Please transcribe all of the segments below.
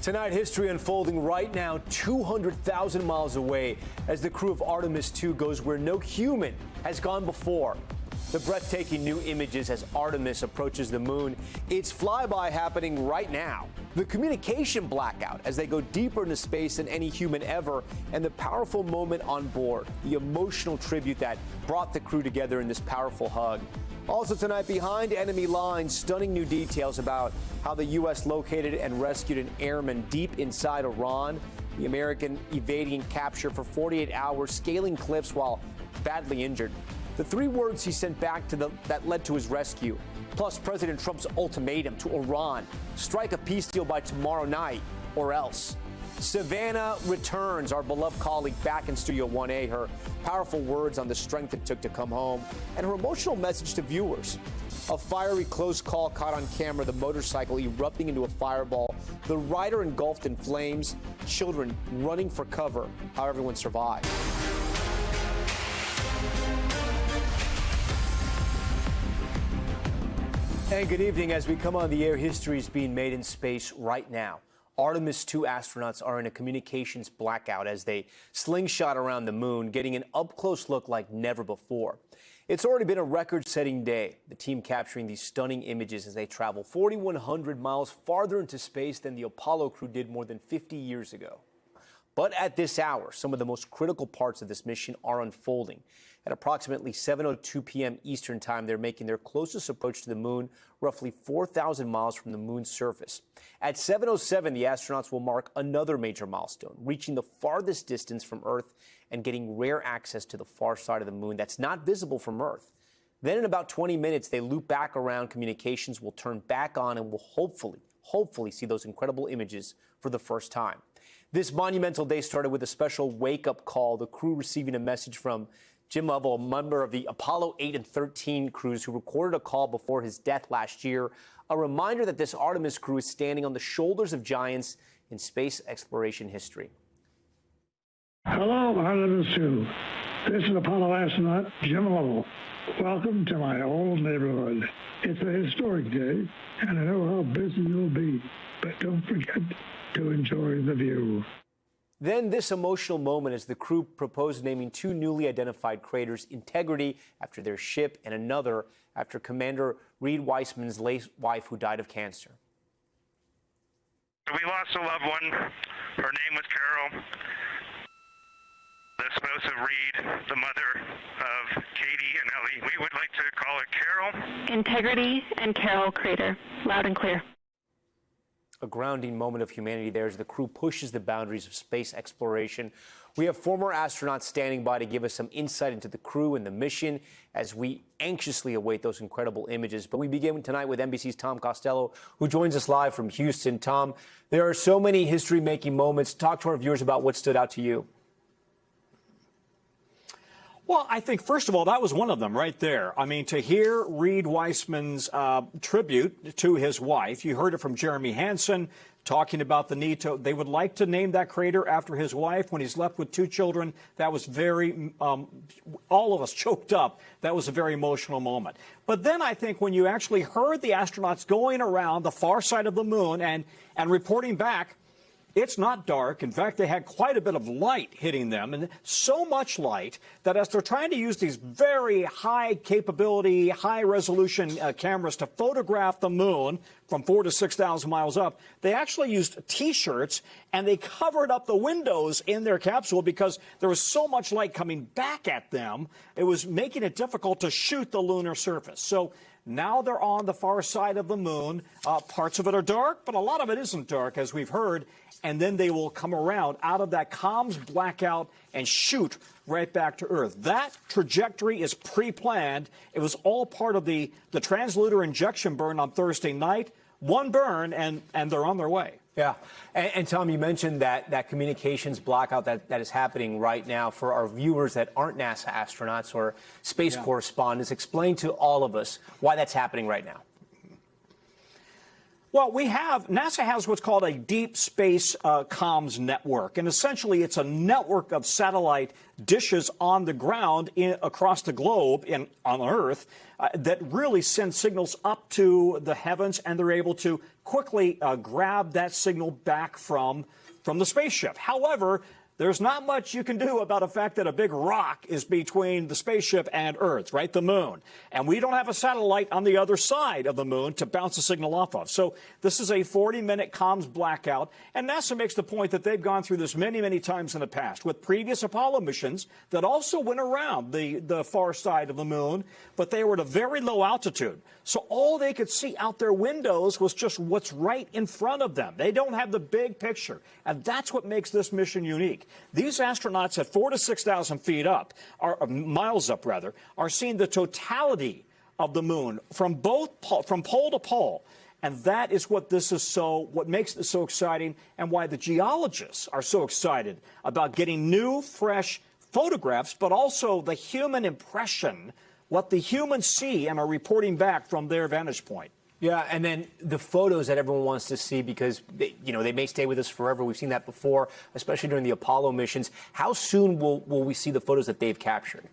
Tonight, history unfolding right now, 200,000 miles away, as the crew of Artemis II goes where no human has gone before. The breathtaking new images as Artemis approaches the moon. It's flyby happening right now. The communication blackout as they go deeper into space than any human ever, and the powerful moment on board, the emotional tribute that brought the crew together in this powerful hug. Also tonight, behind enemy lines, stunning new details about how the U.S. located and rescued an airman deep inside Iran. The American evading capture for 48 hours, scaling cliffs while badly injured. The 3 words he sent back that led to his rescue. Plus, President Trump's ultimatum to Iran: strike a peace deal by tomorrow night or else. Savannah returns, our beloved colleague, back in Studio 1A. Her powerful words on the strength it took to come home, and her emotional message to viewers. A fiery close call caught on camera, the motorcycle erupting into a fireball, the rider engulfed in flames, children running for cover, how everyone survived. And good evening. As we come on the air, history is being made in space right now. Artemis II astronauts are in a communications blackout as they slingshot around the moon, getting an up-close look like never before. It's already been a record-setting day, the team capturing these stunning images as they travel 4,100 miles farther into space than the Apollo crew did more than 50 years ago. But at this hour, some of the most critical parts of this mission are unfolding. At approximately 7:02 p.m. Eastern Time, they're making their closest approach to the moon, roughly 4,000 miles from the moon's surface. At 7:07, the astronauts will mark another major milestone, reaching the farthest distance from Earth and getting rare access to the far side of the moon that's not visible from Earth. Then in about 20 minutes, they loop back around, communications will turn back on, and will hopefully see those incredible images for the first time. This monumental day started with a special wake-up call, the crew receiving a message from Jim Lovell, a member of the Apollo 8 and 13 crews who recorded a call before his death last year, a reminder that this Artemis crew is standing on the shoulders of giants in space exploration history. Hello, Artemis II. This is Apollo astronaut Jim Lovell. Welcome to my old neighborhood. It's a historic day, and I know how busy you'll be, but don't forget to enjoy the view. Then this emotional moment as the crew proposed naming 2 newly identified craters, Integrity after their ship and another after Commander Reed Weissman's late wife who died of cancer. We lost a loved one. Her name was Carol. The spouse of Reed, the mother of Katie and Ellie. We would like to call it Carol. Integrity and Carol Crater, loud and clear. A grounding moment of humanity there as the crew pushes the boundaries of space exploration. We have former astronauts standing by to give us some insight into the crew and the mission as we anxiously await those incredible images. But we begin tonight with NBC's Tom Costello, who joins us live from Houston. Tom, there are so many history-making moments. Talk to our viewers about what stood out to you. Well, I think, first of all, that was one of them right there. I mean, to hear Reed Weissman's tribute to his wife, you heard it from Jeremy Hansen talking about the need to, they would like to name that crater after his wife when he's left with 2 children. That was very, all of us choked up. That was a very emotional moment. But then I think when you actually heard the astronauts going around the far side of the moon and reporting back, it's not dark. In fact, they had quite a bit of light hitting them, and so much light that as they're trying to use these very high capability, high resolution cameras to photograph the moon from 4,000 to 6,000 miles up, they actually used T-shirts and they covered up the windows in their capsule because there was so much light coming back at them. It was making it difficult to shoot the lunar surface. So now they're on the far side of the moon. Parts of it are dark, but a lot of it isn't dark, as we've heard. And then they will come around out of that comms blackout and shoot right back to Earth. That trajectory is pre-planned. It was all part of the translunar injection burn on Thursday night. One burn, and they're on their way. Yeah. And Tom, you mentioned that communications blackout that is happening right now. For our viewers that aren't NASA astronauts or space correspondents, explain to all of us why that's happening right now. Well, NASA has what's called a deep space comms network. And essentially, it's a network of satellite dishes on the ground across the globe on Earth that really send signals up to the heavens. And they're able to quickly grab that signal back from the spaceship. However, there's not much you can do about the fact that a big rock is between the spaceship and Earth, right? The moon. And we don't have a satellite on the other side of the moon to bounce the signal off of. So this is a 40-minute comms blackout. And NASA makes the point that they've gone through this many, many times in the past with previous Apollo missions that also went around the far side of the moon, but they were at a very low altitude. So all they could see out their windows was just what's right in front of them. They don't have the big picture. And that's what makes this mission unique. These astronauts at 4,000 to 6,000 feet up, miles up rather, are seeing the totality of the moon from pole to pole. And that is what makes this so exciting and why the geologists are so excited about getting new, fresh photographs, but also the human impression, what the humans see and are reporting back from their vantage point. Yeah, and then the photos that everyone wants to see because they may stay with us forever. We've seen that before, especially during the Apollo missions. How soon will we see the photos that they've captured?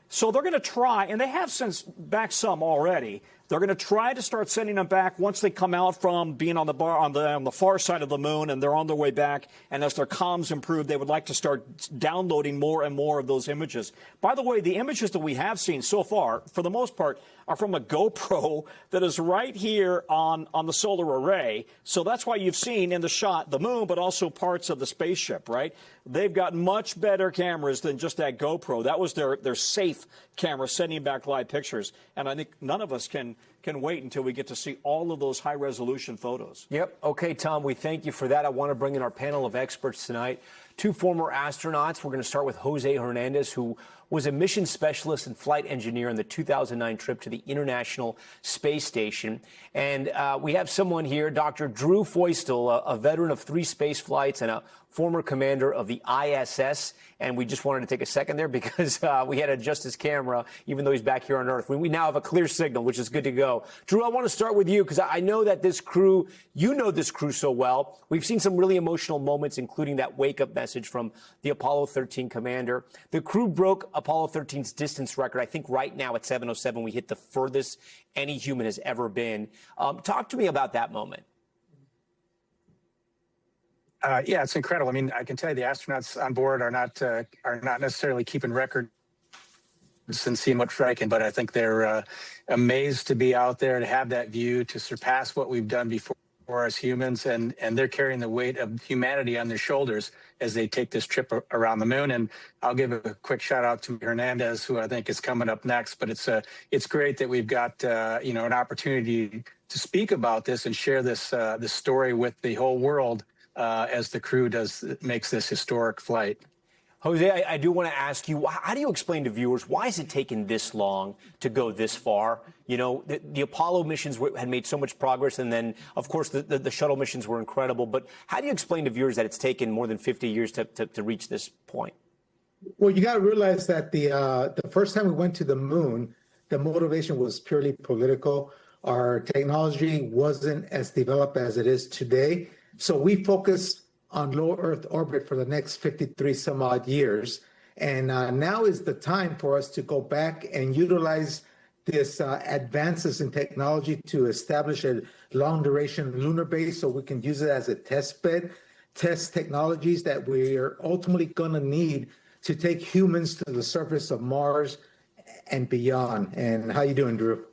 So they're going to try, and they have sent back some already. They're going to try to start sending them back once they come out from being on the far side of the moon, and they're on their way back. And as their comms improve, they would like to start downloading more and more of those images. By the way, the images that we have seen so far, for the most part, are from a GoPro that is right here on the solar array. So that's why you've seen in the shot the moon, but also parts of the spaceship, right? They've got much better cameras than just that GoPro. That was their safe camera sending back live pictures. And I think none of us can wait until we get to see all of those high-resolution photos. Yep. Okay, Tom, we thank you for that. I want to bring in our panel of experts tonight. Two former astronauts. We're going to start with Jose Hernandez, who was a mission specialist and flight engineer on the 2009 trip to the International Space Station. And we have someone here, Dr. Drew Feustel, a veteran of 3 space flights and a former commander of the ISS. And we just wanted to take a second there because we had to adjust his camera, even though he's back here on Earth. We now have a clear signal, which is good to go. Drew, I want to start with you because I know that this crew, you know this crew so well. We've seen some really emotional moments, including that wake-up message from the Apollo 13 commander. The crew broke Apollo 13's distance record. I think right now at 7:07, we hit the furthest any human has ever been. Talk to me about that moment. Yeah, it's incredible. I mean, I can tell you the astronauts on board are not necessarily keeping records and seeing what's striking, but I think they're amazed to be out there, to have that view, to surpass what we've done before as humans, and they're carrying the weight of humanity on their shoulders as they take this trip around the moon. And I'll give a quick shout out to Hernandez, who I think is coming up next. But it's great that we've got an opportunity to speak about this and share this story with the whole world. As the crew makes this historic flight. Jose, I do want to ask you, how do you explain to viewers, why has it taken this long to go this far? You know, the Apollo missions had made so much progress, and then, of course, the shuttle missions were incredible. But how do you explain to viewers that it's taken more than 50 years to reach this point? Well, you got to realize that the first time we went to the moon, the motivation was purely political. Our technology wasn't as developed as it is today. So we focused on low Earth orbit for the next 53 some odd years. And now is the time for us to go back and utilize this advances in technology to establish a long duration lunar base so we can use it as a test bed, test technologies that we're ultimately going to need to take humans to the surface of Mars and beyond. And how you doing, Drew?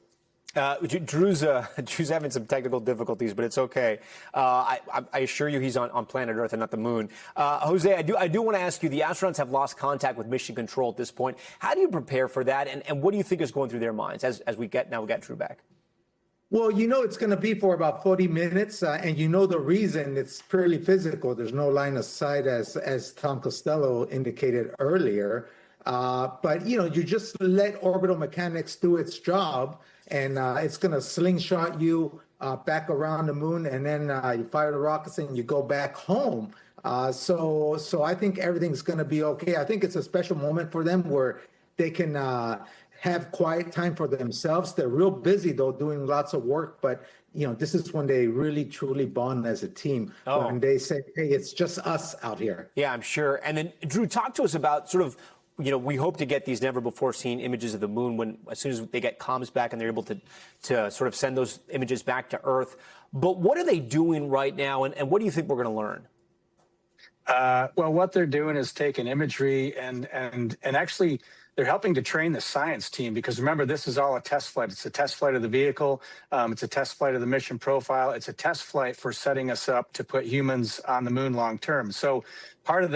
Drew's having some technical difficulties, but it's okay. I assure you he's on planet Earth and not the moon. Jose, I do want to ask you, the astronauts have lost contact with mission control at this point. How do you prepare for that? And what do you think is going through their minds as we got Drew back? Well, it's going to be for about 40 minutes. And the reason, it's purely physical. There's no line of sight, as Tom Costello indicated earlier. But, you just let orbital mechanics do its job. And it's going to slingshot you back around the moon, and then you fire the rockets and you go back home. So I think everything's going to be okay. I think it's a special moment for them where they can have quiet time for themselves. They're real busy though, doing lots of work, but this is when they really truly bond as a team. Oh. When they say, hey, it's just us out here. Yeah, I'm sure. And then, Drew, talk to us about sort of, we hope to get these never before seen images of the moon as soon as they get comms back and they're able to sort of send those images back to Earth. But what are they doing right now, and what do you think we're going to learn? Well, what they're doing is taking imagery and actually they're helping to train the science team, because remember, this is all a test flight. It's a test flight of the vehicle. It's a test flight of the mission profile. It's a test flight for setting us up to put humans on the moon long term. So part of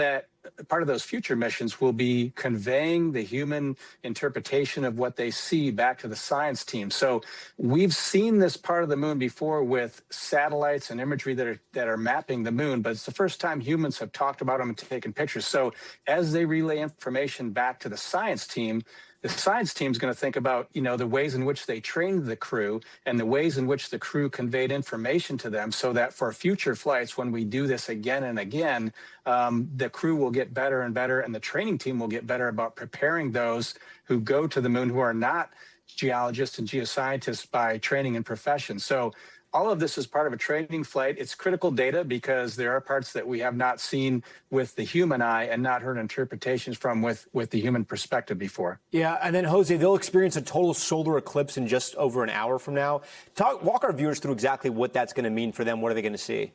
those future missions will be conveying the human interpretation of what they see back to the science team. So we've seen this part of the moon before with satellites and imagery that are mapping the moon, but it's the first time humans have talked about them and taken pictures. So as they relay information back to the science team is going to think about, the ways in which they trained the crew and the ways in which the crew conveyed information to them, so that for future flights, when we do this again and again, the crew will get better and better, and the training team will get better about preparing those who go to the moon who are not geologists and geoscientists by training and profession. So all of this is part of a training flight. It's critical data because there are parts that we have not seen with the human eye and not heard interpretations from with the human perspective before. Yeah, and then, Jose, they'll experience a total solar eclipse in just over an hour from now. Walk our viewers through exactly what that's going to mean for them. What are they going to see?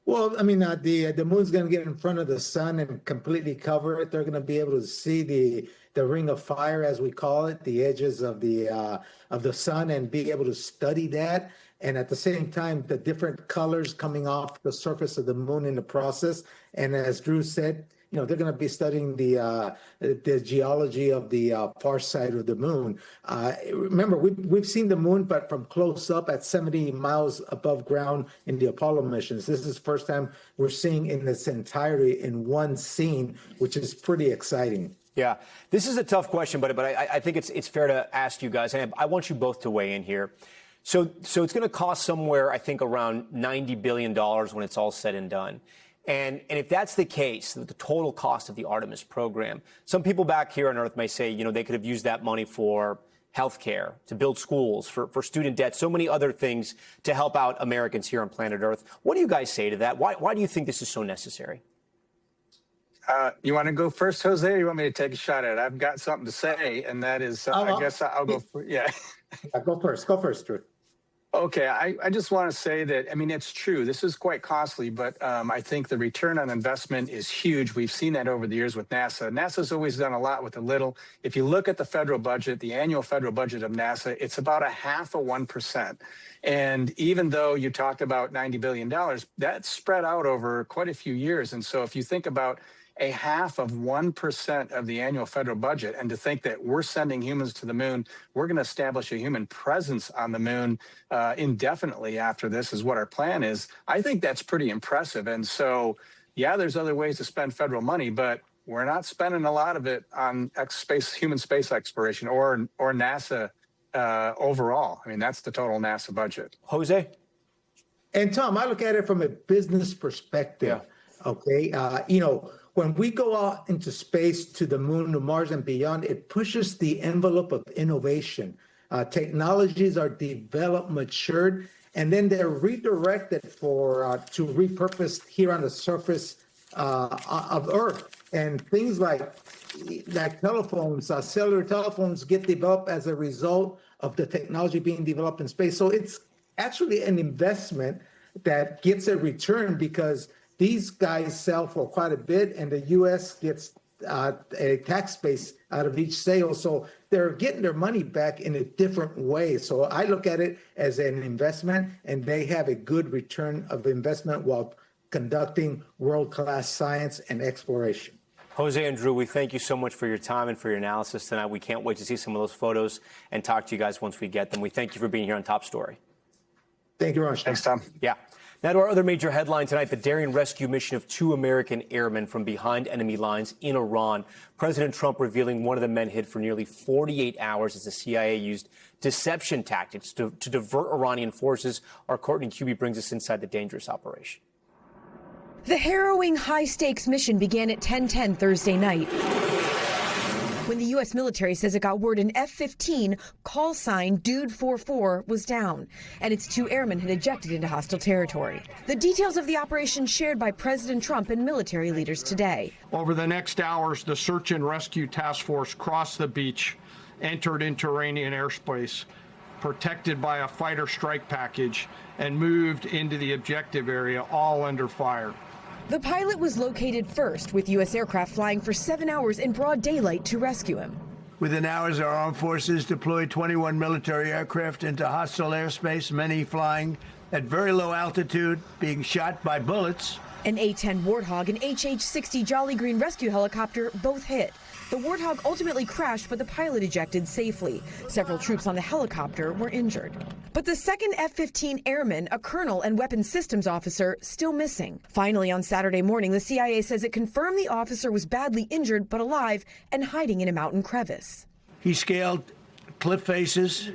Well, I mean, the moon's going to get in front of the sun and completely cover it. They're going to be able to see the ring of fire, as we call it, the edges of the sun, and be able to study that. And at the same time, the different colors coming off the surface of the moon in the process. And as Drew said, they're going to be studying the geology of the far side of the moon. Remember, we've seen the moon, but from close up at 70 miles above ground in the Apollo missions. This is the first time we're seeing in its entirety in one scene, which is pretty exciting. Yeah, this is a tough question, but I think it's fair to ask you guys, and I want you both to weigh in here. So it's going to cost somewhere, I think, around $90 billion when it's all said and done. And if that's the case, the total cost of the Artemis program, some people back here on Earth may say, they could have used that money for healthcare, to build schools, for student debt, so many other things to help out Americans here on planet Earth. What do you guys say to that? Why do you think this is so necessary? You want to go first, Jose, or you want me to take a shot at it? I've got something to say, and that is, I guess I'll go for, yeah. Go first, Drew. Okay, I just want to say that, it's true. This is quite costly, but I think the return on investment is huge. We've seen that over the years with NASA. NASA's always done a lot with a little. If you look at the federal budget, the annual federal budget of NASA, it's about 0.5%. And even though you talked about $90 billion, that's spread out over quite a few years. And so if you think about 0.5% of the annual federal budget, and to think that we're sending humans to the moon, we're going to establish a human presence on the moon indefinitely after this is what our plan is. I think that's pretty impressive. And so, yeah, there's other ways to spend federal money, but we're not spending a lot of it on human space exploration or NASA overall. That's the total NASA budget. Jose? And Tom, I look at it from a business perspective. Yeah. Okay. When we go out into space to the moon, to Mars and beyond, it pushes the envelope of innovation. Technologies are developed, matured, and then they're redirected to repurpose here on the surface of Earth. And things like telephones, cellular telephones get developed as a result of the technology being developed in space. So it's actually an investment that gets a return, because these guys sell for quite a bit, and the U.S. gets a tax base out of each sale. So they're getting their money back in a different way. So I look at it as an investment, and they have a good return of investment while conducting world-class science and exploration. Jose and Drew, we thank you so much for your time and for your analysis tonight. We can't wait to see some of those photos and talk to you guys once we get them. We thank you for being here on Top Story. Thank you very much. Thanks, Tom. Yeah. Now to our other major headline tonight, the daring rescue mission of 2 American airmen from behind enemy lines in Iran. President Trump revealing one of the men hid for nearly 48 hours as the CIA used deception tactics to divert Iranian forces. Our Courtney Cubie brings us inside the dangerous operation. The harrowing high-stakes mission began at 10:10 Thursday night. when the U.S. military says it got word an F-15 call sign Dude 44 was down, and its 2 airmen had ejected into hostile territory. The details of the operation shared by President Trump and military leaders today. Over the next hours, the search and rescue task force crossed the beach, entered into Iranian airspace, protected by a fighter strike package, and moved into the objective area, all under fire. The pilot was located first, with U.S. aircraft flying for 7 hours in broad daylight to rescue him. Within hours, our armed forces deployed 21 military aircraft into hostile airspace, many flying at very low altitude, being shot by bullets. An A-10 Warthog and HH-60 Jolly Green rescue helicopter both hit. The Warthog ultimately crashed, but the pilot ejected safely. Several troops on the helicopter were injured. But the second F-15 airman, a colonel and weapons systems officer, still missing. Finally, on Saturday morning, the CIA says it confirmed the officer was badly injured but alive and hiding in a mountain crevice. He scaled cliff faces,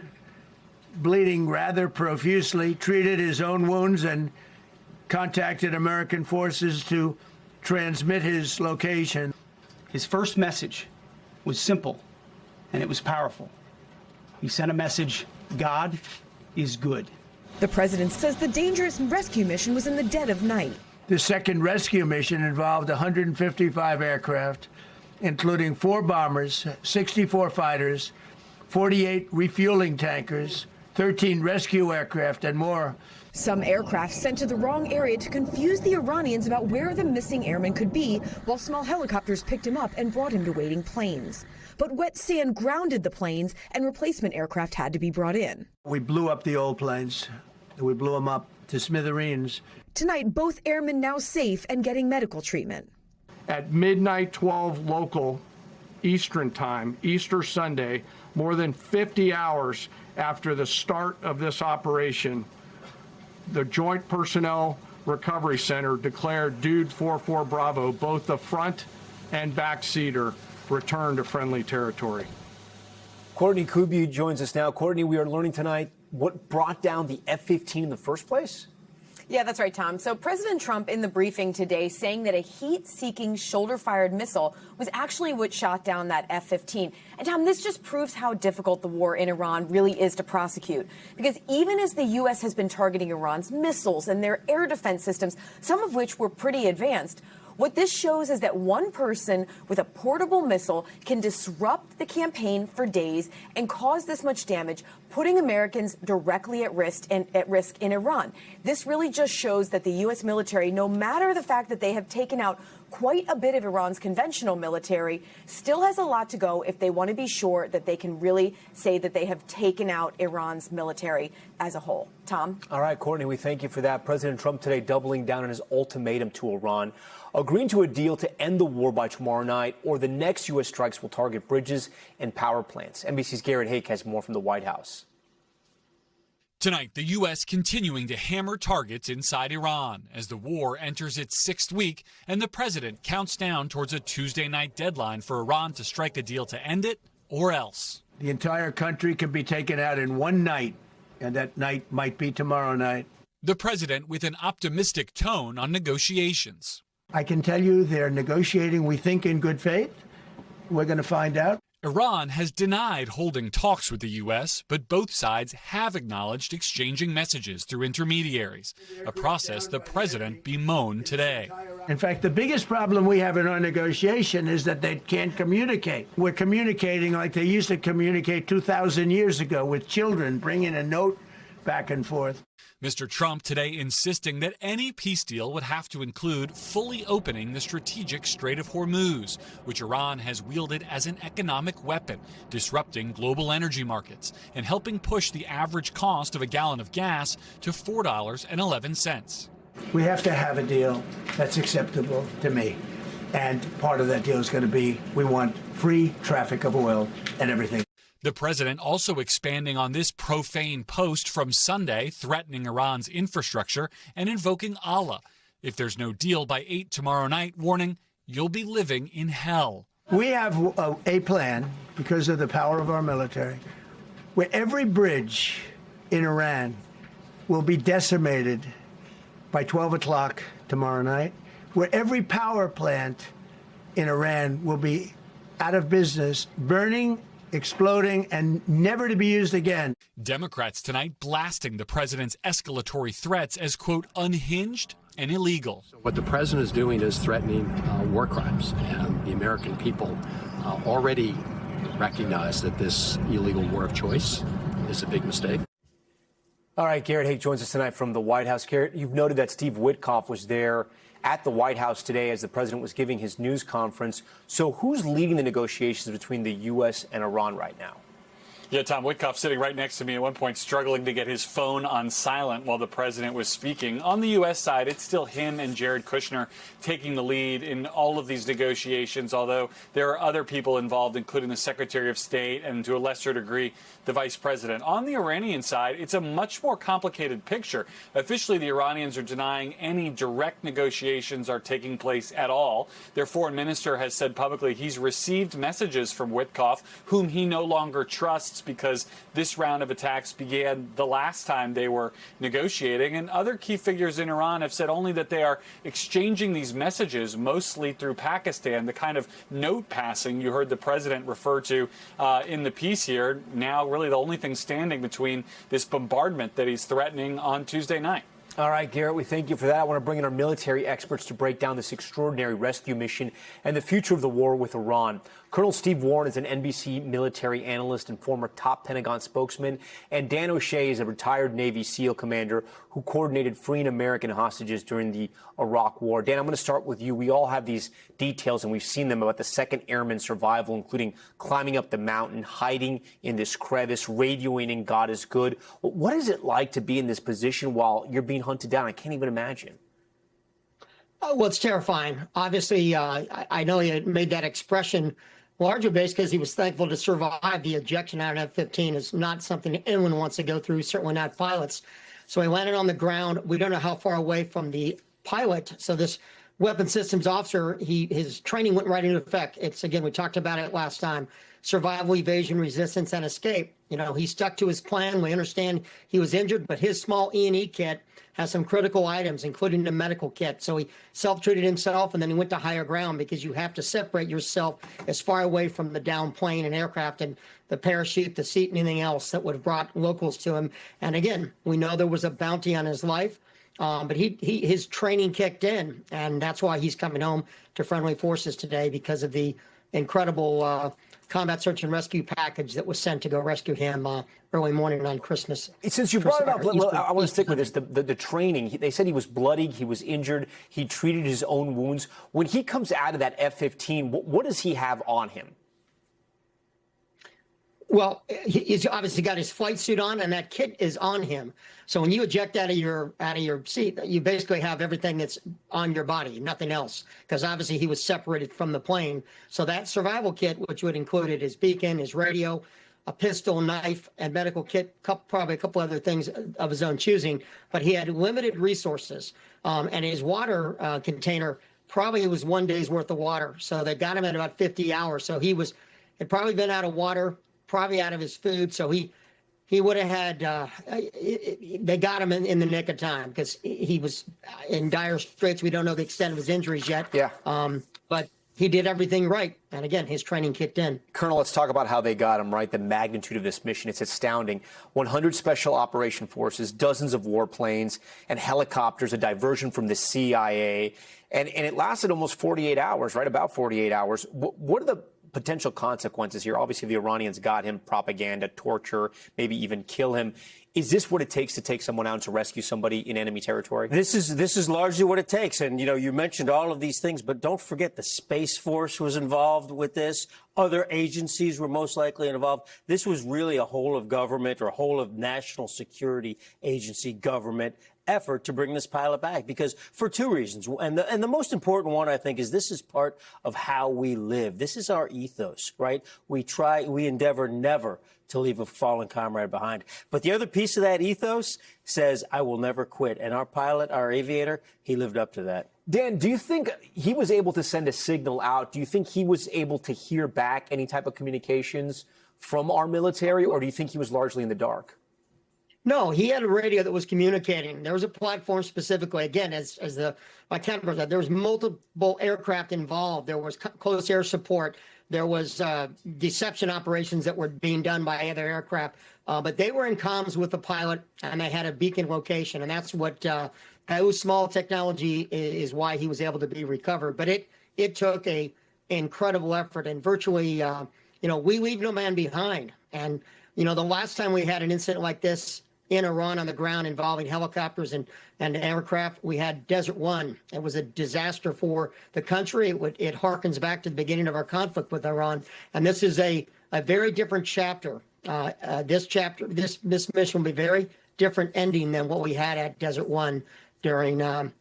bleeding rather profusely, treated his own wounds, and contacted American forces to transmit his location. His first message was simple, and it was powerful. He sent a message, God is good. The president says the dangerous rescue mission was in the dead of night. The second rescue mission involved 155 aircraft, including 4 bombers, 64 fighters, 48 refueling tankers, 13 rescue aircraft, and more. Some aircraft sent to the wrong area to confuse the Iranians about where the missing airman could be, while small helicopters picked him up and brought him to waiting planes. But wet sand grounded the planes, and replacement aircraft had to be brought in. We blew up the old planes. We blew them up to smithereens. Tonight, both airmen now safe and getting medical treatment. At midnight 12 local Eastern time, Easter Sunday, more than 50 hours after the start of this operation, the Joint Personnel Recovery Center declared Dude 44 Bravo, both the front and back seater, returned to friendly territory. Courtney Kubu joins us now. Courtney, we are learning tonight what brought down the F-15 in the first place? Yeah, that's right, Tom. So President Trump in the briefing today saying that a heat-seeking shoulder-fired missile was actually what shot down that F-15. And Tom, this just proves how difficult the war in Iran really is to prosecute. Because even as the U.S. has been targeting Iran's missiles and their air defense systems, some of which were pretty advanced, what this shows is that one person with a portable missile can disrupt the campaign for days and cause this much damage, putting Americans directly at risk in Iran. This really just shows that the U.S. military, no matter the fact that they have taken out quite a bit of Iran's conventional military, still has a lot to go if they want to be sure that they can really say that they have taken out Iran's military as a whole. Tom? All right, Courtney, we thank you for that. President Trump today doubling down on his ultimatum to Iran, agreeing to a deal to end the war by tomorrow night, or the next U.S. strikes will target bridges and power plants. NBC's Garrett Hake has more from the White House. Tonight, the U.S. continuing to hammer targets inside Iran as the war enters its 6th week and the president counts down towards a Tuesday night deadline for Iran to strike a deal to end it or else. The entire country can be taken out in one night, and that night might be tomorrow night. The president with an optimistic tone on negotiations. I can tell you they're negotiating, we think, in good faith. We're going to find out. Iran has denied holding talks with the U.S., but both sides have acknowledged exchanging messages through intermediaries, a process the president bemoaned today. In fact, the biggest problem we have in our negotiation is that they can't communicate. We're communicating like they used to communicate 2,000 years ago with children, bringing a note back and forth. Mr. Trump today insisting that any peace deal would have to include fully opening the strategic Strait of Hormuz, which Iran has wielded as an economic weapon, disrupting global energy markets and helping push the average cost of a gallon of gas to $4.11. We have to have a deal that's acceptable to me. And part of that deal is going to be we want free traffic of oil and everything. The president also expanding on this profane post from Sunday, threatening Iran's infrastructure and invoking Allah. If there's no deal by 8 tomorrow night, warning, you'll be living in hell. We have a plan, because of the power of our military, where every bridge in Iran will be decimated by 12 o'clock tomorrow night, where every power plant in Iran will be out of business, burning, exploding, and never to be used again. Democrats tonight blasting the president's escalatory threats as, quote, unhinged and illegal. What the president is doing is threatening war crimes, and the American people already recognize that this illegal war of choice is a big mistake. All right, Garrett Haake joins us tonight from the White House. Garrett, you've noted that Steve Witkoff was there at the White House today as the president was giving his news conference. So who's leading the negotiations between the U.S. and Iran right now? Yeah, Tom, Witkoff sitting right next to me at one point, struggling to get his phone on silent while the president was speaking. On the U.S. side, it's still him and Jared Kushner taking the lead in all of these negotiations, although there are other people involved, including the Secretary of State and, to a lesser degree, the vice president. On the Iranian side, it's a much more complicated picture. Officially, the Iranians are denying any direct negotiations are taking place at all. Their foreign minister has said publicly he's received messages from Witkoff, whom he no longer trusts because this round of attacks began the last time they were negotiating. And other key figures in Iran have said only that they are exchanging these messages, mostly through Pakistan, the kind of note passing you heard the president refer to in the piece here. Now, really the only thing standing between this bombardment that he's threatening on Tuesday night. All right, Garrett, we thank you for that. I want to bring in our military experts to break down this extraordinary rescue mission and the future of the war with Iran. Colonel Steve Warren is an NBC military analyst and former top Pentagon spokesman, and Dan O'Shea is a retired Navy SEAL commander who coordinated freeing American hostages during the Iraq War. Dan, I'm going to start with you. We all have these details, and we've seen them about the 2nd Airman survival, including climbing up the mountain, hiding in this crevice, radioing in God is good. What is it like to be in this position while you're being hunted down? I can't even imagine. Well, it's terrifying. Obviously, I know he made that expression largely based because he was thankful to survive. The ejection out of F-15 is not something anyone wants to go through, certainly not pilots. So he landed on the ground. We don't know how far away from the pilot. So this weapons systems officer, his training went right into effect. It's, again, we talked about it last time, survival, evasion, resistance, and escape. You know, he stuck to his plan. We understand he was injured, but his small E&E kit has some critical items, including the medical kit. So he self-treated himself, and then he went to higher ground because you have to separate yourself as far away from the down plane and aircraft and the parachute, the seat, and anything else that would have brought locals to him. And again, we know there was a bounty on his life, but his training kicked in, and that's why he's coming home to friendly forces today, because of the incredible combat search and rescue package that was sent to go rescue him early morning on Christmas. Since you brought it up, I want to stick with this. The training, they said he was bloodied, he was injured, he treated his own wounds. When he comes out of that F-15, what does he have on him? Well, he's obviously got his flight suit on, and that kit is on him. So when you eject out of your seat, you basically have everything that's on your body, nothing else, because obviously he was separated from the plane. So that survival kit, which would include his beacon, his radio, a pistol, knife, and medical kit, probably a couple other things of his own choosing, but he had limited resources. And his water container probably was 1 day's worth of water. So they got him at about 50 hours. So had probably been out of water, probably out of his food. So he would have had, they got him in the nick of time because he was in dire straits. We don't know the extent of his injuries yet. Yeah. But he did everything right. And again, his training kicked in. Colonel, let's talk about how they got him, right? The magnitude of this mission. It's astounding. 100 special operation forces, dozens of warplanes and helicopters, a diversion from the CIA. And it lasted almost 48 hours, right? About 48 hours. What are the potential consequences here? Obviously, the Iranians got him, propaganda, torture, maybe even kill him. Is this what it takes to take someone out to rescue somebody in enemy territory? This is largely what it takes. And, you know, you mentioned all of these things, but don't forget the Space Force was involved with this. Other agencies were most likely involved. This was really a whole of government or whole of national security agency government effort to bring this pilot back, because for two reasons. And the most important one, I think, is this is part of how we live. This is our ethos, right? We endeavor never to leave a fallen comrade behind. But the other piece of that ethos says, I will never quit. And our pilot, our aviator, he lived up to that. Dan, do you think he was able to send a signal out? Do you think he was able to hear back any type of communications from our military, or do you think he was largely in the dark? No, he had a radio that was communicating. There was a platform specifically. Again, my captain said, there was multiple aircraft involved. There was close air support. There was deception operations that were being done by other aircraft, but they were in comms with the pilot, and they had a beacon location, and that's what those small technology is why he was able to be recovered. But it took a incredible effort, and virtually, we leave no man behind. And the last time we had an incident like this in Iran on the ground involving helicopters and aircraft, we had Desert One. It was a disaster for the country. It harkens back to the beginning of our conflict with Iran. And this is a very different chapter. This mission will be very different ending than what we had at Desert One during the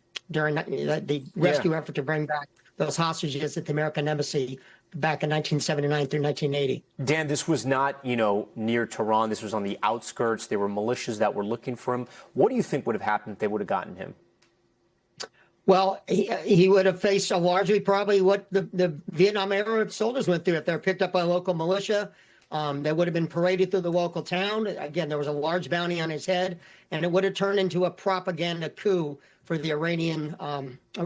rescue effort to bring back those hostages at the American Embassy back in 1979 through 1980. Dan, this was not, near Tehran. This was on the outskirts. There were militias that were looking for him. What do you think would have happened if they would have gotten him? Well, he would have faced largely probably what the Vietnam era soldiers went through. If they're picked up by a local militia, they would have been paraded through the local town. Again, there was a large bounty on his head, and it would have turned into a propaganda coup for the Iranian,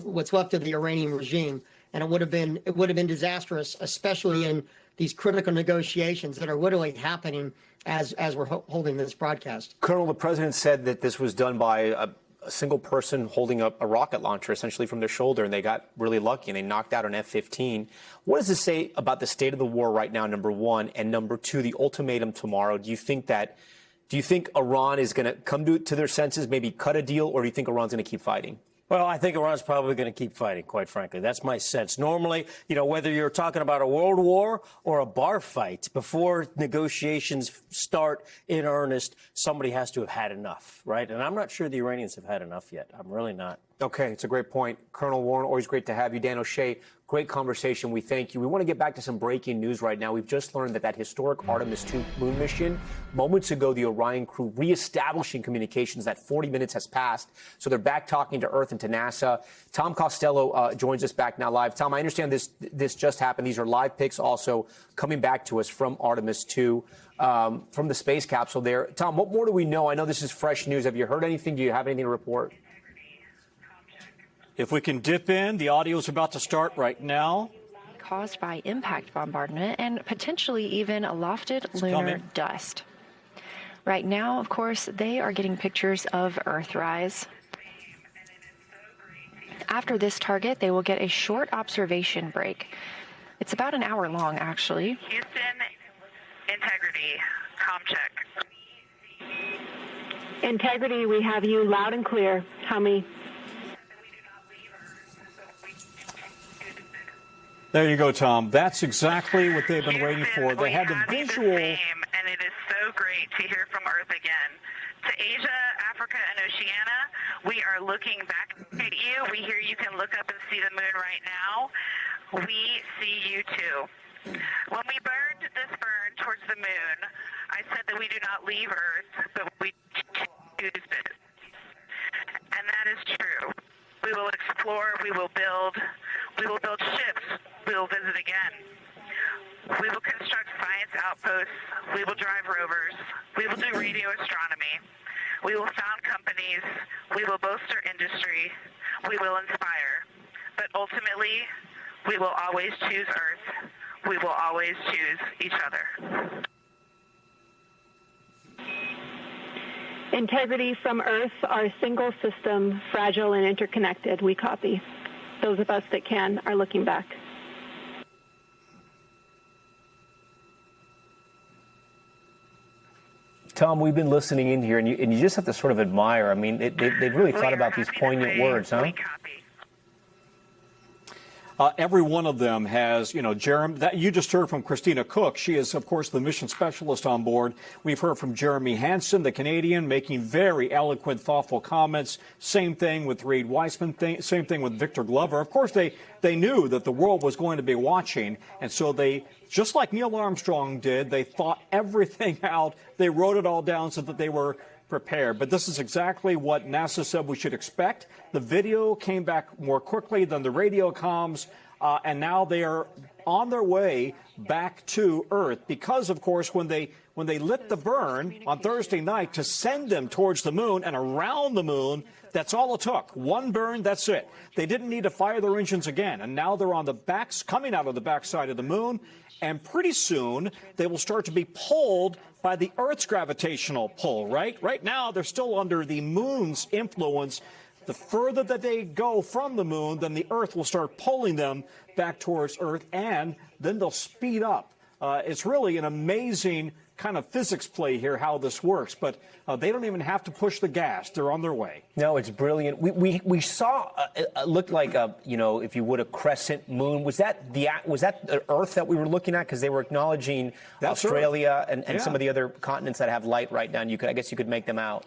what's left of the Iranian regime. And it would have been disastrous, especially in these critical negotiations that are literally happening as we're holding this broadcast. Colonel, the president said that this was done by a single person holding up a rocket launcher essentially from their shoulder, and they got really lucky and they knocked out an F-15. What does this say about the state of the war right now, number one, and number two, the ultimatum tomorrow? Do you think Iran is going to come to their senses, maybe cut a deal, or do you think Iran's going to keep fighting? Well, I think Iran's probably going to keep fighting, quite frankly. That's my sense. Normally, whether you're talking about a world war or a bar fight, before negotiations start in earnest, somebody has to have had enough, right? And I'm not sure the Iranians have had enough yet. I'm really not. Okay, it's a great point. Colonel Warren, always great to have you. Dan O'Shea, great conversation. We thank you. We want to get back to some breaking news right now. We've just learned that historic Artemis II moon mission, moments ago, the Orion crew reestablishing communications. That 40 minutes has passed. So they're back talking to Earth and to NASA. Tom Costello joins us back now live. Tom, I understand this just happened. These are live pics also coming back to us from Artemis II, from the space capsule there. Tom, what more do we know? I know this is fresh news. Have you heard anything? Do you have anything to report? If we can dip in, the audio is about to start right now. Caused by impact bombardment and potentially even a lofted lunar dust. Right now, of course, they are getting pictures of Earthrise. After this target, they will get a short observation break. It's about an hour long, actually. Houston, integrity, comm check. Integrity, we have you loud and clear. How many? There you go, Tom. That's exactly what they've been waiting for. They had the visual. And it is so great to hear from Earth again. To Asia, Africa, and Oceania, we are looking back at you. We hear you can look up and see the moon right now. We see you too. When we burned this burn towards the moon, I said that we do not leave Earth, but we choose it. And that is true. We will explore, we will build ships, we will visit again. We will construct science outposts, we will drive rovers, we will do radio astronomy, we will found companies, we will bolster industry, we will inspire. But ultimately, we will always choose Earth, we will always choose each other. Integrity from Earth, our single system, fragile and interconnected. We copy. Those of us that can are looking back. Tom, we've been listening in here, and you just have to sort of admire. I mean, they've really thought about these poignant words, huh? Every one of them has, Jeremy, that you just heard from Christina Cook. She is, of course, the mission specialist on board. We've heard from Jeremy Hansen, the Canadian, making very eloquent, thoughtful comments. Same thing with Reed Weissman, same thing with Victor Glover. Of course, they knew that the world was going to be watching, and so they, just like Neil Armstrong did, they thought everything out. They wrote it all down so that they were prepared. But this is exactly what NASA said we should expect. The video came back more quickly than the radio comms, and now they are on their way back to Earth because, of course, when they lit the burn on Thursday night to send them towards the moon and around the moon, That's all it took. One burn, that's it. They didn't need to fire their engines again, and now they're on the coming out of the backside of the moon, and pretty soon they will start to be pulled by the Earth's gravitational pull, right? Right now, they're still under the moon's influence. The further that they go from the moon, then the Earth will start pulling them back towards Earth, and then they'll speed up. It's really an amazing kind of physics play here, how this works, but they don't even have to push the gas. They're on their way. No, it's brilliant. We saw it looked like a, you know, if you would, a crescent moon. Was that the Earth that we were looking at? Because they were acknowledging Australia and some of the other continents that have light right now. And I guess you could make them out.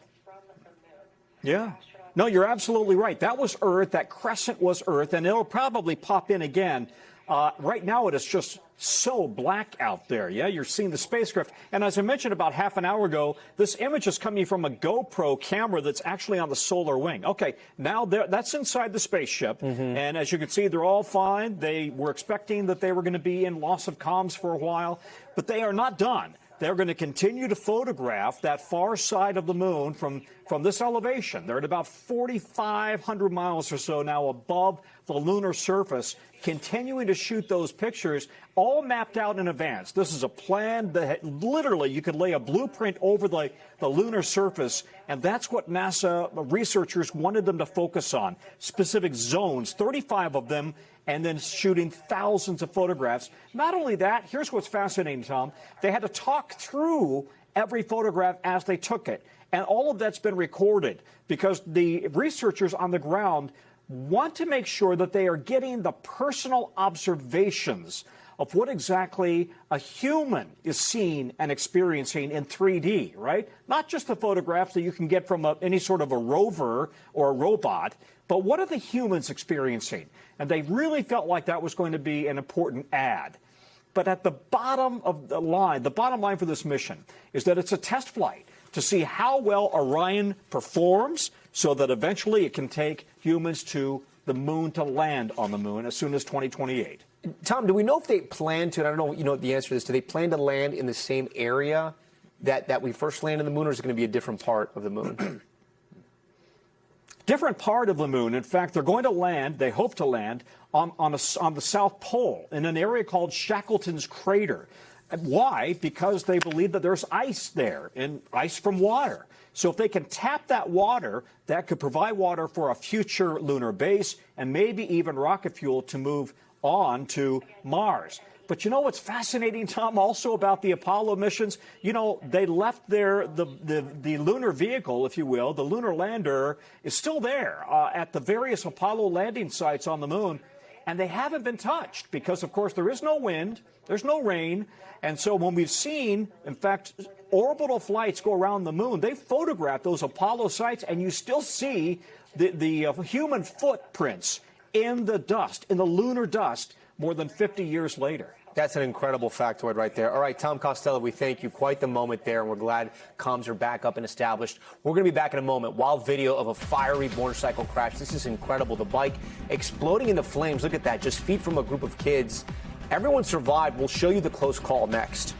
Yeah. No, you're absolutely right. That was Earth. That crescent was Earth, and it'll probably pop in again. Right now, it is just so black out there. Yeah, you're seeing the spacecraft. And as I mentioned about half an hour ago, this image is coming from a GoPro camera that's actually on the solar wing. Okay, now that's inside the spaceship. And as you can see, they're all fine. They were expecting that they were going to be in loss of comms for a while, but they are not done. They're going to continue to photograph that far side of the moon from this elevation. They're at about 4,500 miles or so now above the lunar surface, continuing to shoot those pictures, all mapped out in advance. This is a plan that literally you could lay a blueprint over the lunar surface, and that's what NASA researchers wanted them to focus on. Specific zones, 35 of them, and then shooting thousands of photographs. Not only that, here's what's fascinating, Tom. They had to talk through every photograph as they took it. And all of that's been recorded because the researchers on the ground want to make sure that they are getting the personal observations of what exactly a human is seeing and experiencing in 3D, right? Not just the photographs that you can get from any sort of a rover or a robot, but what are the humans experiencing? And they really felt like that was going to be an important add. But at the bottom of the line, the bottom line for this mission is that it's a test flight to see how well Orion performs so that eventually it can take humans to the moon to land on the moon as soon as 2028. Tom, do we know if they plan to, and I don't know, you know the answer to this, do they plan to land in the same area that we first landed on the moon, or is it going to be a different part of the moon? Different part of the moon. In fact, they're going to land, they hope to land, on the South Pole in an area called Shackleton's Crater. Why? Because they believe that there's ice there, and ice from water. So if they can tap that water, that could provide water for a future lunar base and maybe even rocket fuel to move on to Mars. But you know what's fascinating, Tom, also about the Apollo missions? You know, they left the lunar vehicle, if you will, the lunar lander is still there at the various Apollo landing sites on the moon, and they haven't been touched because, of course, there is no wind, there's no rain, and so when we've seen, in fact, orbital flights go around the moon, they photograph those Apollo sites, and you still see the human footprints in the dust, in the lunar dust, more than 50 years later. That's an incredible factoid right there. All right, Tom Costello, we thank you. Quite the moment there, and we're glad comms are back up and established. We're going to be back in a moment. Wild video of a fiery motorcycle crash. This is incredible. The bike exploding into flames. Look at that, just feet from a group of kids. Everyone survived. We'll show you the close call next.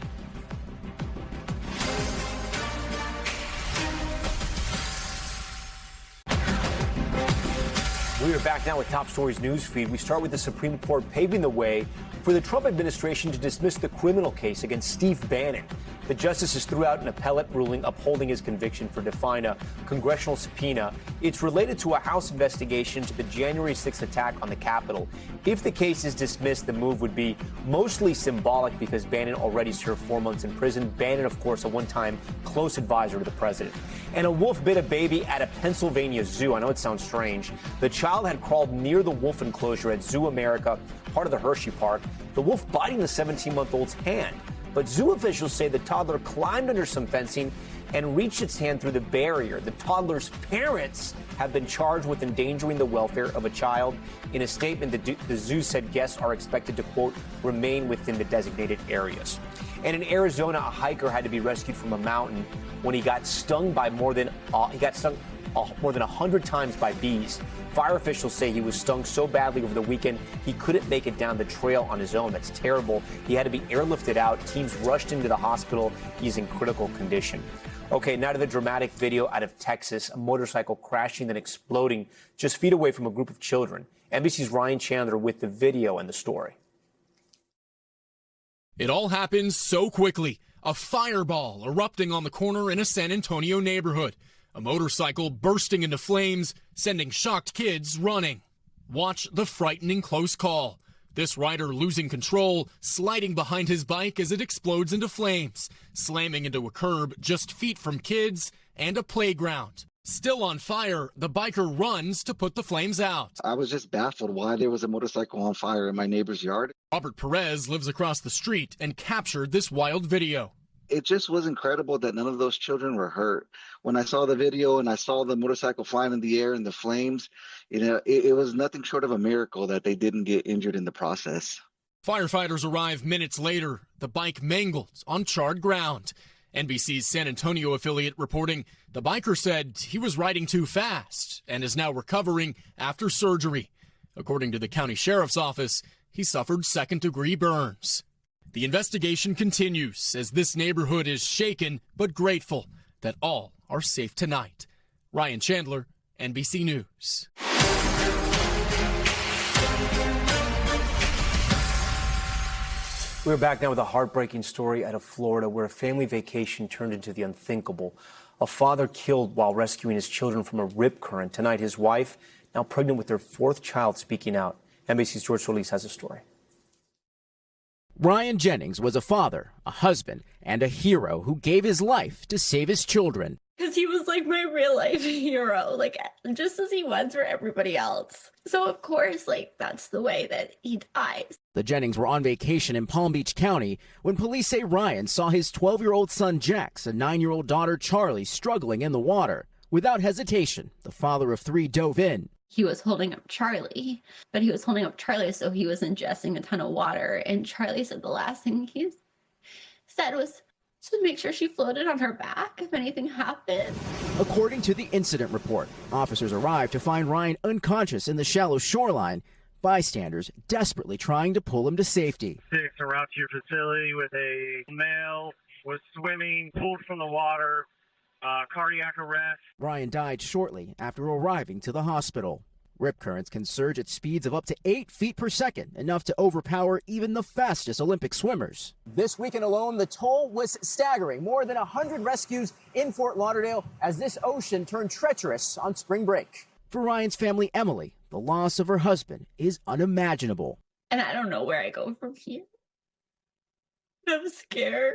We are back now with Top Stories news feed. We start with the Supreme Court paving the way for the Trump administration to dismiss the criminal case against Steve Bannon. The justices threw out an appellate ruling upholding his conviction for defying a congressional subpoena. It's related to a House investigation to the January 6th attack on the Capitol. If the case is dismissed, the move would be mostly symbolic because Bannon already served 4 months in prison. Bannon, of course, a one-time close advisor to the president. And a wolf bit a baby at a Pennsylvania zoo. I know it sounds strange. The child had crawled near the wolf enclosure at Zoo America, part of the Hershey Park, the wolf biting the 17-month-old's hand. But zoo officials say the toddler climbed under some fencing and reached its hand through the barrier. The toddler's parents have been charged with endangering the welfare of a child. In a statement, the zoo said guests are expected to, quote, remain within the designated areas. And in Arizona, a hiker had to be rescued from a mountain when he got stung by more than 100 times by bees. Fire officials say he was stung so badly over the weekend he couldn't make it down the trail on his own. That's terrible. He had to be airlifted out. Teams rushed into the hospital. He's in critical condition. Okay, now to the dramatic video out of Texas, a motorcycle crashing then exploding just feet away from a group of children. NBC's Ryan Chandler with the video and the story. It all happens so quickly. A fireball erupting on the corner in a San Antonio neighborhood. A motorcycle bursting into flames, sending shocked kids running. Watch the frightening close call. This rider losing control, sliding behind his bike as it explodes into flames, slamming into a curb just feet from kids and a playground. Still on fire, the biker runs to put the flames out. I was just baffled why there was a motorcycle on fire in my neighbor's yard. Robert Perez lives across the street and captured this wild video. It just was incredible that none of those children were hurt. When I saw the video and I saw the motorcycle flying in the air and the flames, it was nothing short of a miracle that they didn't get injured in the process. Firefighters arrive minutes later, the bike mangled on charred ground. NBC's San Antonio affiliate reporting the biker said he was riding too fast and is now recovering after surgery. According to the county sheriff's office, he suffered second-degree burns. The investigation continues as this neighborhood is shaken but grateful that all are safe tonight. Ryan Chandler, NBC News. We're back now with a heartbreaking story out of Florida where a family vacation turned into the unthinkable. A father killed while rescuing his children from a rip current. Tonight, his wife, now pregnant with their fourth child, speaking out. NBC's George Solis has a story. Ryan Jennings was a father, a husband, and a hero who gave his life to save his children. Because he was like my real life hero, like just as he was for everybody else. So of course, like that's the way that he dies. The Jennings were on vacation in Palm Beach County when police say Ryan saw his 12-year-old son Jax and 9-year-old daughter Charlie struggling in the water. Without hesitation, the father of 3 dove in. He was holding up Charlie, but he was holding up Charlie so he was ingesting a ton of water. And Charlie said the last thing he said was to make sure she floated on her back if anything happened. According to the incident report, officers arrived to find Ryan unconscious in the shallow shoreline. Bystanders desperately trying to pull him to safety. 6 around to your facility with a male, was swimming, pulled from the water. Cardiac arrest. Ryan died shortly after arriving to the hospital. Rip currents can surge at speeds of up to 8 feet per second, enough to overpower even the fastest Olympic swimmers. This weekend alone, the toll was staggering. More than 100 rescues in Fort Lauderdale as this ocean turned treacherous on spring break. For Ryan's family, Emily, the loss of her husband is unimaginable. And I don't know where I go from here. I'm scared.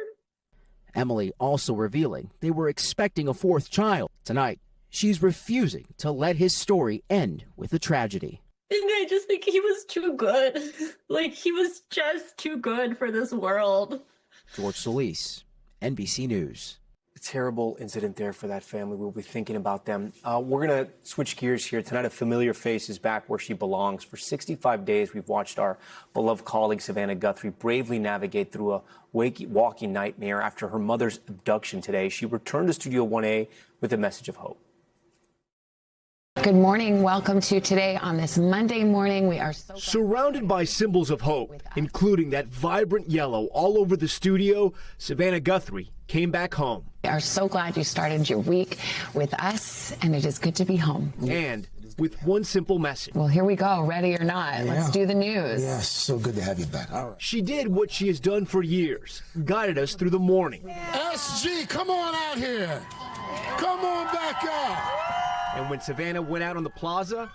Emily also revealing they were expecting a 4th child. Tonight, she's refusing to let his story end with a tragedy. And I just think he was too good. Like, he was just too good for this world. George Solis, NBC News. A terrible incident there for that family. We'll be thinking about them. We're going to switch gears here. Tonight, a familiar face is back where she belongs. For 65 days, we've watched our beloved colleague, Savannah Guthrie, bravely navigate through a walking nightmare after her mother's abduction today. She returned to Studio 1A with a message of hope. Good morning. Welcome to Today on this Monday morning. We are surrounded by symbols of hope, including that vibrant yellow all over the studio. Savannah Guthrie came back home. We are so glad you started your week with us, and it is good to be home. And with one simple message. Well, here we go. Ready or not, let's do the news. Yes, so good to have you back. All right. She did what she has done for years, guided us through the morning. SG, come on out here. Come on back up. And when Savannah went out on the plaza,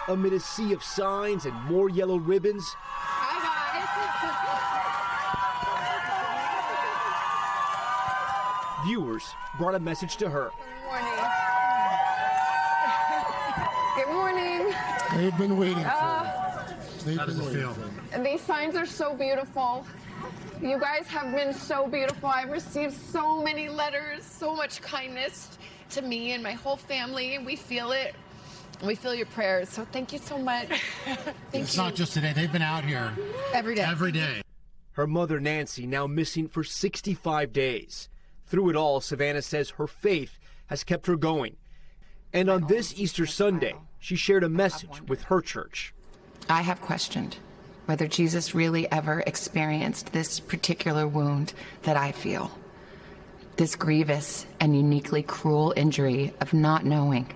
amid a sea of signs and more yellow ribbons, viewers brought a message to her. Good morning. They've been waiting for you. How does it feel? These signs are so beautiful. You guys have been so beautiful. I've received so many letters, so much kindness to me and my whole family. We feel it. We feel your prayers. So thank you so much. It's not just today. They've been out here every day. Every day. Her mother, Nancy, now missing for 65 days. Through it all, Savannah says her faith has kept her going. And on this Easter Sunday, she shared a message with her church. I have questioned whether Jesus really ever experienced this particular wound that I feel. This grievous and uniquely cruel injury of not knowing,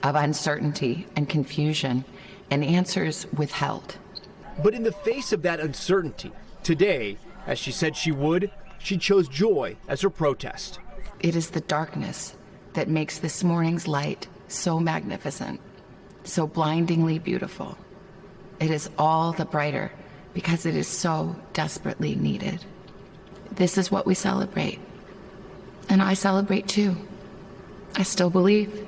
of uncertainty and confusion, and answers withheld. But in the face of that uncertainty, today, as she said she would, she chose joy as her protest. It is the darkness that makes this morning's light so magnificent, so blindingly beautiful. It is all the brighter because it is so desperately needed. This is what we celebrate. And I celebrate too. I still believe.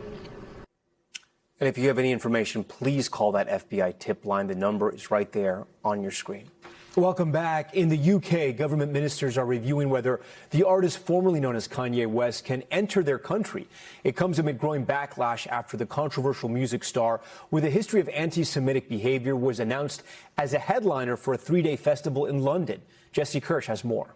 And if you have any information, please call that FBI tip line. The number is right there on your screen. Welcome back. In the UK, government ministers are reviewing whether the artist formerly known as Kanye West can enter their country. It comes amid growing backlash after the controversial music star with a history of anti-Semitic behavior was announced as a headliner for a three-day festival in London. Jesse Kirsch has more.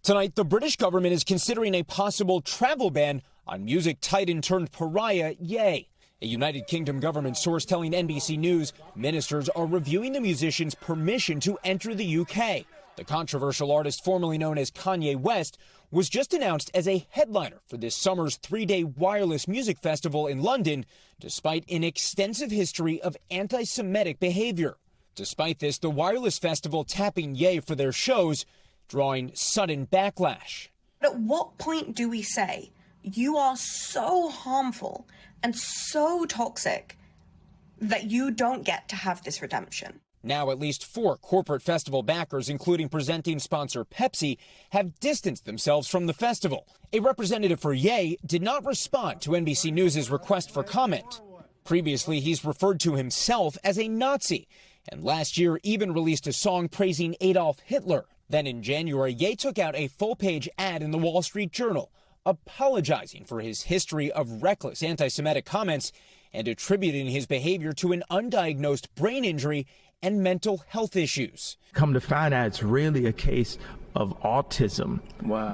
Tonight, the British government is considering a possible travel ban on music titan turned pariah Ye. A United Kingdom government source telling NBC News ministers are reviewing the musician's permission to enter the UK. The controversial artist formerly known as Kanye West was just announced as a headliner for this summer's three-day wireless music festival in London, despite an extensive history of anti-Semitic behavior. Despite this, the wireless festival tapping Ye for their shows, drawing sudden backlash. At what point do we say, you are so harmful and so toxic that you don't get to have this redemption? Now, at least 4 corporate festival backers, including presenting sponsor Pepsi, have distanced themselves from the festival. A representative for Ye did not respond to NBC News' request for comment. Previously, he's referred to himself as a Nazi, and last year even released a song praising Adolf Hitler. Then in January, Ye took out a full-page ad in the Wall Street Journal, apologizing for his history of reckless anti-Semitic comments and attributing his behavior to an undiagnosed brain injury and mental health issues. Come to find out, it's really a case of autism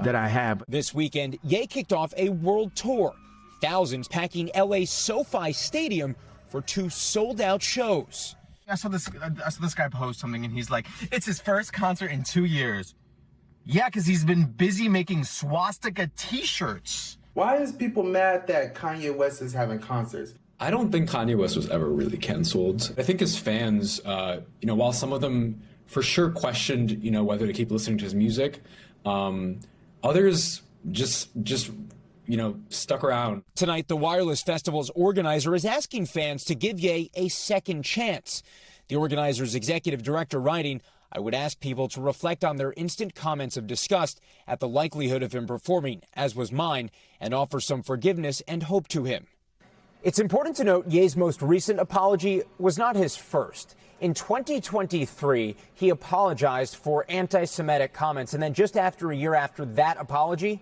that I have. This weekend, Ye kicked off a world tour, thousands packing LA's SoFi Stadium for 2 sold-out shows. I saw this guy post something, and he's like, it's his first concert in 2 years. Yeah, because he's been busy making swastika t-shirts. Why is people mad that Kanye West is having concerts? I don't think Kanye West was ever really canceled. I think his fans, while some of them for sure questioned, whether to keep listening to his music, others just stuck around. Tonight, the Wireless Festival's organizer is asking fans to give Ye a second chance. The organizer's executive director writing, I would ask people to reflect on their instant comments of disgust at the likelihood of him performing, as was mine, and offer some forgiveness and hope to him. It's important to note Ye's most recent apology was not his first. In 2023, he apologized for anti-Semitic comments, and then just after a year after that apology,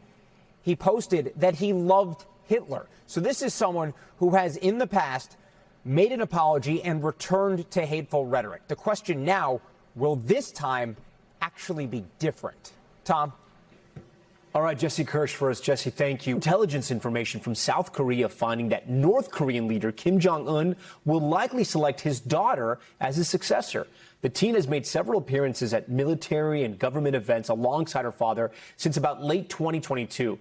he posted that he loved Hitler. So this is someone who has in the past made an apology and returned to hateful rhetoric. The question now, will this time actually be different? Tom? All right, Jesse Kirsch for us. Jesse, thank you. Intelligence information from South Korea finding that North Korean leader Kim Jong-un will likely select his daughter as his successor. The teen has made several appearances at military and government events alongside her father since about late 2022.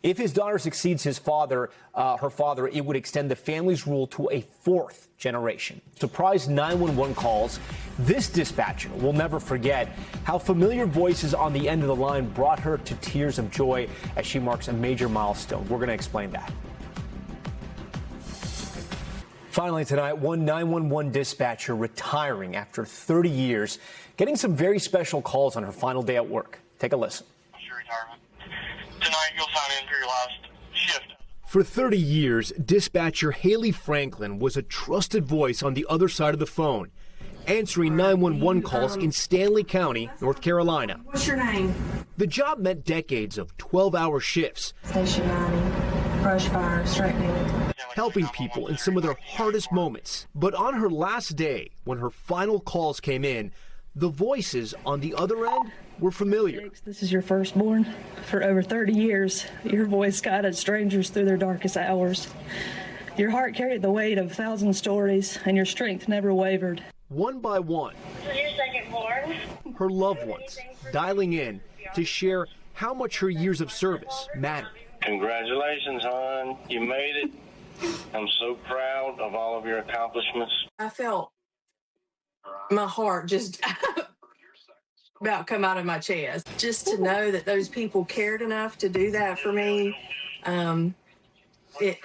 If his daughter succeeds her father, it would extend the family's rule to a 4th generation. Surprise 911 calls. This dispatcher will never forget how familiar voices on the end of the line brought her to tears of joy as she marks a major milestone. We're going to explain that. Finally tonight, one 911 dispatcher retiring after 30 years, getting some very special calls on her final day at work. Take a listen. Tonight you'll sign in for your last shift. For 30 years, dispatcher Haley Franklin was a trusted voice on the other side of the phone, answering 911 calls in Stanley County, North Carolina. What's your name? The job meant decades of 12-hour shifts, Station 90, brush fire, straightening. helping people in some of their hardest moments. But on her last day, when her final calls came in, the voices on the other end were familiar. This is your firstborn. For over 30 years, your voice guided strangers through their darkest hours. Your heart carried the weight of 1,000 stories, and your strength never wavered. One by one, Your second born. her loved ones dialing in to share how much her years of service mattered. Congratulations, hon. You made it. I'm so proud of all of your accomplishments. I felt my heart just about come out of my chest. Just to know that those people cared enough to do that for me, it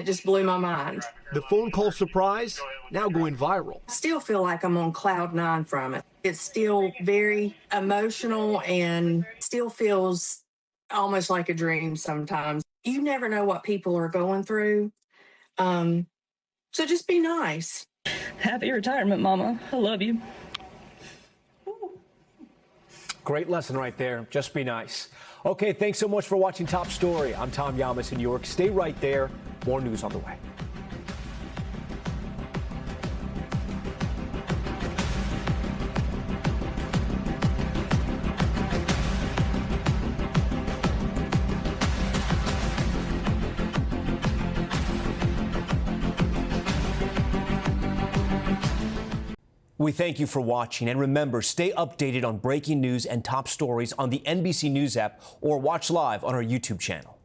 just blew my mind. The phone call surprise now going viral. I still feel like I'm on cloud 9 from it. It's still very emotional and still feels almost like a dream sometimes. You never know what people are going through. So just be nice. Happy retirement, Mama. I love you. Great lesson right there. Just be nice. Okay, thanks so much for watching Top Story. I'm Tom Llamas in New York. Stay right there. More news on the way. We thank you for watching, and remember, stay updated on breaking news and top stories on the NBC News app or watch live on our YouTube channel.